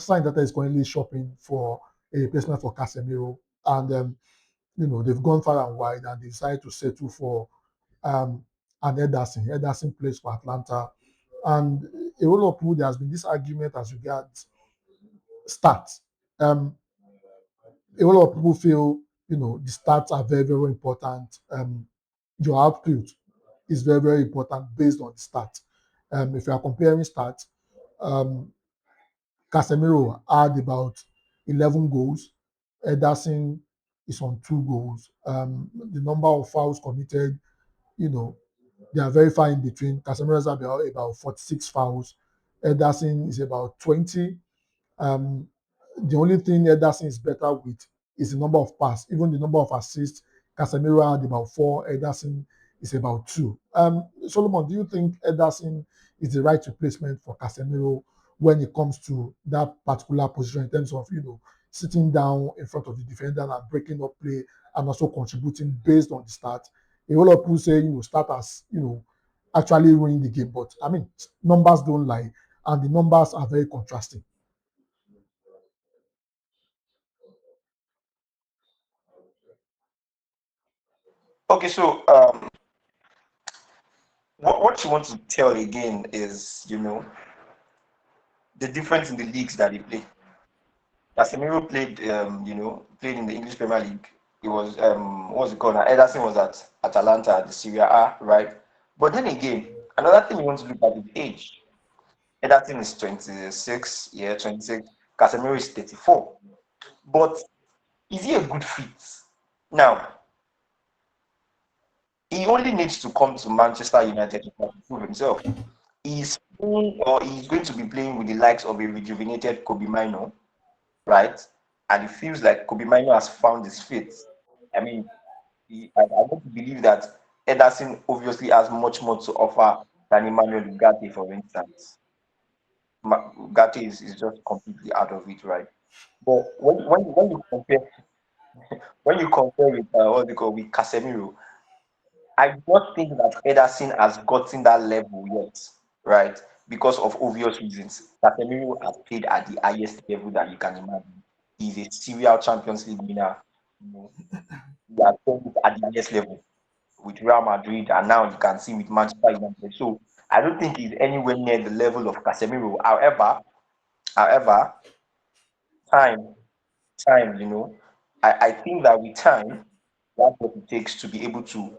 sign that is currently shopping for a replacement for Casemiro, and they've gone far and wide, and they decided to settle for um, an Ederson. Ederson plays for Atlanta, and a whole lot of people, there has been this argument as regards stats. A whole lot of people feel the stats are very, very important. Your output is very, very important based on the stats. If you are comparing stats, um, Casemiro had about 11 goals. Ederson is on 2 goals. The number of fouls committed, you know, they are very far in between. Casemiro has about 46 fouls. Ederson is about 20. Um, the only thing Ederson is better with is the number of passes. Even the number of assists, Casemiro had about 4. Ederson is about 2. Solomon, do you think Ederson is the right replacement for Casemiro when it comes to that particular position in terms of sitting down in front of the defender and breaking up play and also contributing based on the start? A whole lot of people say starters actually ruin the game, but I mean numbers don't lie, and the numbers are very contrasting. Okay, so what you want to tell again is, the difference in the leagues that they play. Casemiro played in the English Premier League. It was what's it called now? Ederson was at Atalanta, the SerieA, right? But then again, another thing you want to look at is age. Ederson is 26, yeah, 26. Casemiro is 34. But is he a good fit? Now, he only needs to come to Manchester United to prove himself. He's going to be playing with the likes of a rejuvenated Kobe Mino, right? And it feels like Kobe Mino has found his fit. I mean, I want to believe that Ederson obviously has much more to offer than Emmanuel Ugarte, for instance. Ugarte is just completely out of it, right? But when you compare with what they call with Casemiro, I don't think that Ederson has gotten that level yet, right? Because of obvious reasons. Casemiro has played at the highest level that you can imagine. He's a serial Champions League winner. You know, he has played at the highest level with Real Madrid, and now you can see with Manchester United. So I don't think he's anywhere near the level of Casemiro. However, time, I think that with time, that's what it takes to be able to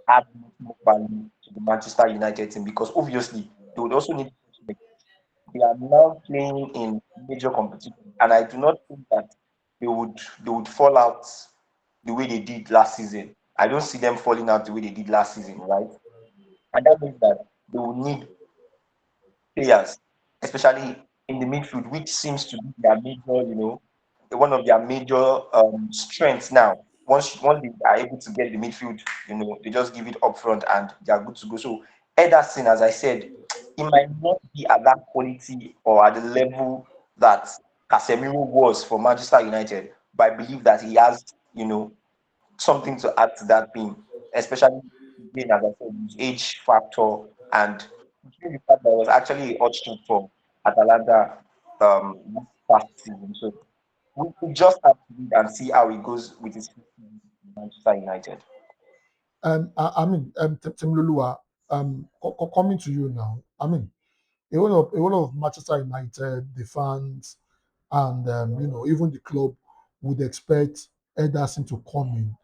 add more value to the Manchester United team because obviously they would also need to, they are now playing in major competition, and I do not think that they would fall out the way they did last season. I don't see them falling out the way they did last season, right? And that means that they will need players, especially in the midfield, which seems to be their major, one of their major strengths now. Once they are able to get the midfield, they just give it up front and they are good to go. So Ederson, as I said, he might not be at that quality or at the level that Casemiro was for Manchester United, but I believe that he has, something to add to that team, especially again, as I said, his age factor and the fact that it was actually a hot shoot for Atalanta this past season. So we just have to wait and see how it goes with his Manchester United. I mean, Tim Lulua, coming to you now. I mean, a whole of Manchester United, the fans, and even the club would expect Ederson to come in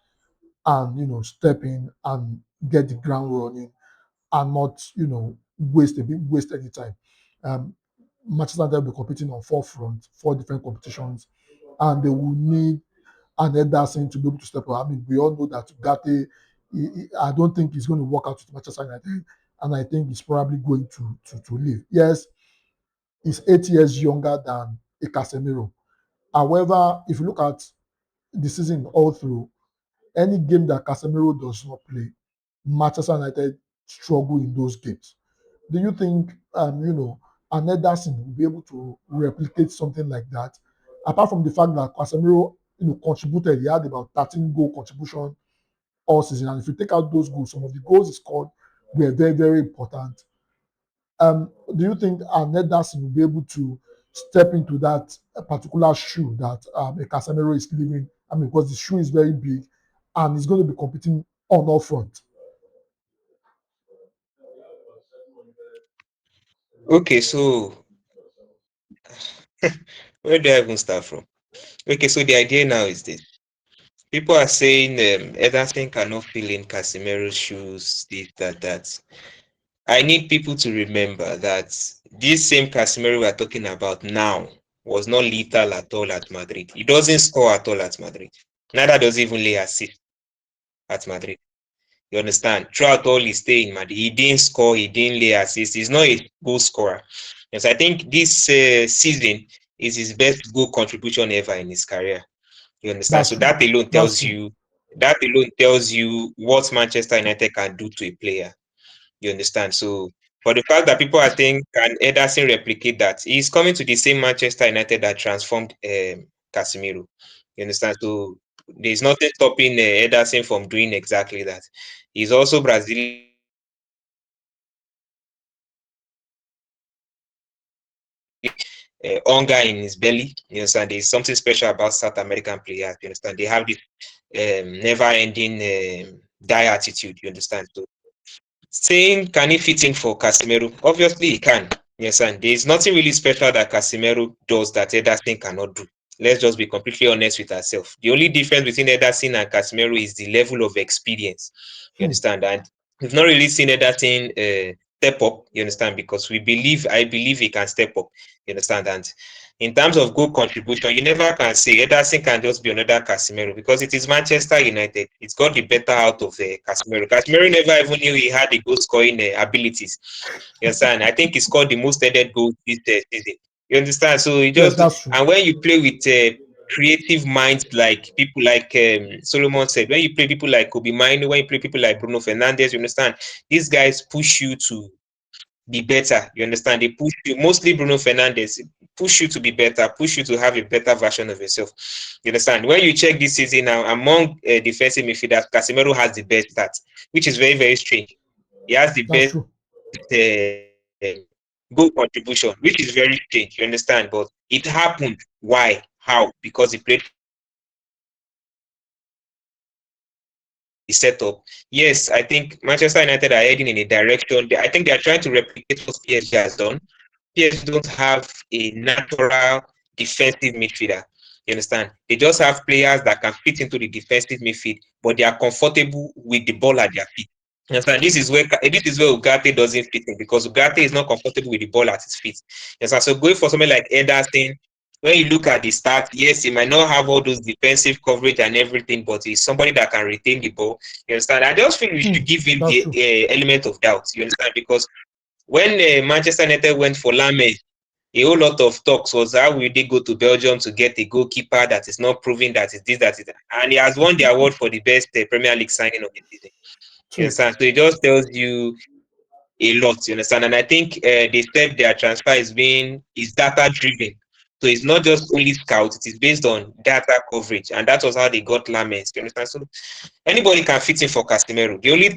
and step in and get the ground running and not waste any time. Um, Manchester United will be competing on 4 different competitions, and they will need an Ederson to be able to step up. I mean, we all know that Gatti, I don't think he's going to work out with Manchester United, and I think he's probably going to leave. Yes, he's 8 years younger than a Casemiro. However, if you look at the season all through, any game that Casemiro does not play, Manchester United struggle in those games. Do you think, an Ederson will be able to replicate something like that? Apart from the fact that Casemiro, contributed, he had about 13 goal contribution all season, and if you take out those goals, some of the goals he scored were very, very important. Do you think an Ederson will be able to, step into that particular shoe that a Casemiro is living. I mean, because the shoe is very big and he's going to be competing on all front. Okay, so where do I even start from? Okay, so the idea now is this. People are saying Ederson cannot fill in Casemiro's shoes, this, that, that. I need people to remember that this same Casemiro we are talking about now was not lethal at all at Madrid. He doesn't score at all at Madrid. Neither does he even lay assist at Madrid. You understand? Throughout all his stay in Madrid, he didn't score, he didn't lay assist. He's not a goal scorer. Yes, I think this season is his best goal contribution ever in his career. You understand? That's So true. That's true. that alone tells you what Manchester United can do to a player. You understand? So for the fact that people are saying can Ederson replicate that, he's coming to the same Manchester United that transformed Casemiro. You understand? So there's nothing stopping Ederson from doing exactly that. He's also Brazilian. Hunger in his belly. You understand? There's something special about South American players. You understand? They have this never-ending die attitude. You understand? So saying can he fit in for Casemiro? Obviously he can. Yes, and there's nothing really special that Casemiro does that Ederson cannot do. Let's just be completely honest with ourselves. The only difference between Ederson and Casemiro is the level of experience. You Hmm. understand? And we've not really seen Ederson step up. You understand? Because I believe he can step up. You understand? And in terms of goal contribution, you never can say Ederson can just be another Casemiro because it is Manchester United. It's got the better out of Casemiro. Casemiro never even knew he had the goal scoring abilities. You understand? I think he scored the most headed goals this season. You understand? So you Yes, just that's true. and when you play with creative minds like people like Solomon said, when you play people like Kobe Mino, when you play people like Bruno Fernandes, you understand? These guys push you to be better. You understand? They push you, mostly Bruno Fernandes, push you to be better, push you to have a better version of yourself. You understand? When you check this season now, among defensive midfielders, Casemiro has the best stats, which is very, very strange. He has the That's best true. goal contribution, which is very strange. You understand? But it happened. Why? How? Because he played the setup. Yes, I think Manchester United are heading in a direction. I think they are trying to replicate what PSG has done. PSG don't have a natural defensive midfielder. You understand? They just have players that can fit into the defensive midfield, but they are comfortable with the ball at their feet. You understand? This is where Ugarte doesn't fit in because Ugarte is not comfortable with the ball at his feet. You understand? So going for something like Ederson, when you look at the stats, yes, he might not have all those defensive coverage and everything, but he's somebody that can retain the ball. You understand? I just feel we Hmm. should give him That's the true. element of doubt. You understand? Because when Manchester United went for Lame, a whole lot of talks was how will they go to Belgium to get a goalkeeper that is not proving that it's this, that is that. And he has won the award for the best Premier League signing of the season. You True. understand? So it just tells you a lot, you understand? And I think they said their transfer is data driven. So it's not just only scout, it is based on data coverage. And that was how they got Lames. You understand? So anybody can fit in for Casemiro. The only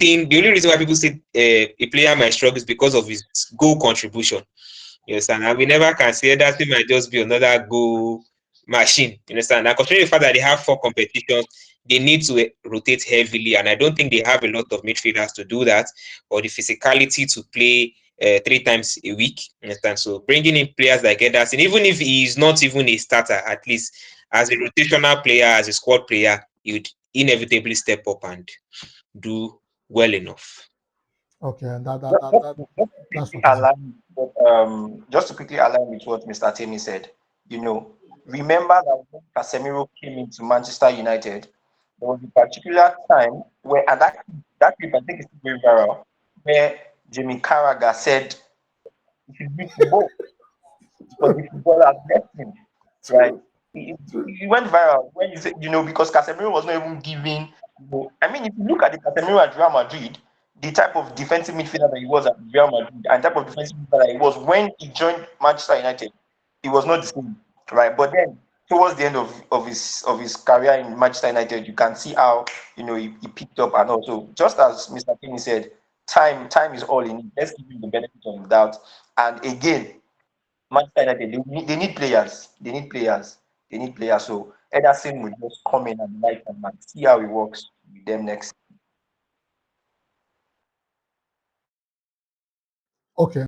reason why people say a player might struggle is because of his goal contribution. You understand? And we never can say that he might just be another goal machine. You understand? And considering the fact that they have 4 competitions, they need to rotate heavily. And I don't think they have a lot of midfielders to do that or the physicality to play 3 times a week. You understand? So bringing in players like Ederson, even if he is not even a starter, at least as a rotational player, as a squad player, he would inevitably step up and do well enough. Okay, and Just, just, just to that's quickly fantastic. align with just to quickly align with what Mr. Temi said, remember that when Casemiro came into Manchester United, there was a particular time where, and that clip I think is very viral, where Jamie Carragher said he should be football because the footballer has left him, right? He went viral when he said, because Casemiro was not even giving. I mean, if you look at the Casemiro at Real Madrid, the type of defensive midfielder that he was at Real Madrid and type of defensive midfielder that he was when he joined Manchester United, he was not the same, right? But then towards the end of his career in Manchester United, you can see how he picked up. And also, just as Mr. Kinney said, time is all in it. Let's give him the benefit of the doubt. And again, Manchester United, they need players. They need players. They need players. So Ederson will just come in and like and see how it works with them next. Okay.